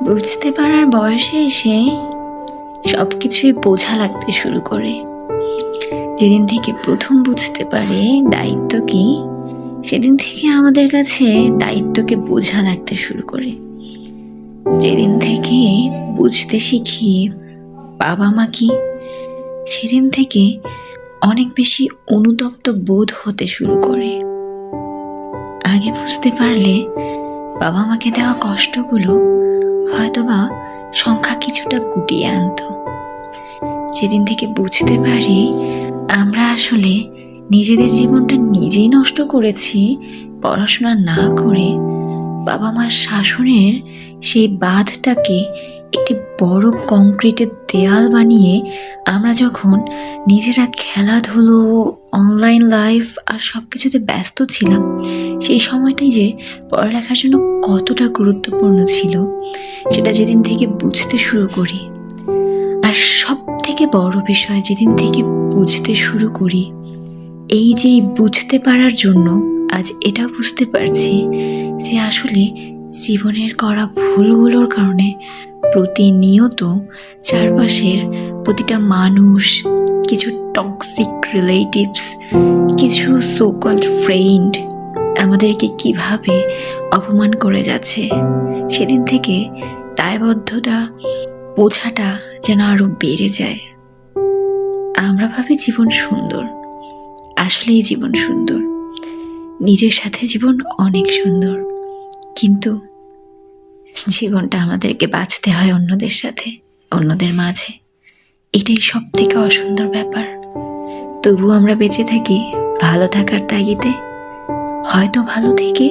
বুঝতে পারার বয়সে এসে সবকিছুই বোঝা লাগতে শুরু করে। যেদিন থেকে প্রথম বুঝতে পারে দায়িত্ব কি, সেদিন থেকে আমাদের কাছে দায়িত্বকে বোঝা লাগতে শুরু করে। যেদিন থেকে বুঝতে শিখি বাবা মা কি, সেদিন থেকে অনেক বেশি অনুতপ্ত বোধ হতে শুরু করে। আগে বুঝতে পারলে বাবা মাকে দেওয়া কষ্টগুলো হয়তোবা সংখ্যা কিছুটা গুটিয়ে আনতো। যেদিন থেকে বুঝতে পারি আমরা আসলে নিজেদের জীবনটা নিজেই নষ্ট করেছি পড়াশোনা না করে, বাবা মার শাসনের সেই বাঁধটাকে একটি বড় কংক্রিটের দেয়াল বানিয়ে আমরা যখন নিজেরা খেলাধুলো, অনলাইন লাইফ আর সব কিছুতে ব্যস্ত ছিলাম, সেই সময়টাই যে পড়ালেখার জন্য কতটা গুরুত্বপূর্ণ ছিল সেটা যেদিন থেকে বুঝতে শুরু করি। আর সব থেকে বড় বিষয়, যেদিন থেকে বুঝতে শুরু করি, এই যে বুঝতে পারার জন্য আজ এটা বুঝতে পারছি যে আসলে জীবনের করা ভুলগুলোর কারণে প্রতিনিয়ত চারপাশের প্রতিটা মানুষ, কিছু টক্সিক রিলেটিভস, কিছু সোকল্ড ফ্রেন্ড আমাদেরকে কিভাবে অপমান করে যাচ্ছে। সেদিন থেকে দায়বদ্ধতা বোঝাটা যেন আরো বেড়ে যায়। আমরা ভাবি জীবন সুন্দর, আসলেই জীবন সুন্দর, নিজের সাথে জীবন অনেক সুন্দর, কিন্তু জীবনটা আমাদেরকে বাঁচতে হয় অন্যদের সাথে, অন্যদের মাঝে। এটাই সব থেকে অসুন্দর ব্যাপার। তবু আমরা বেঁচে থাকি ভালো থাকার তাগিদে, হয়তো ভালো থেকে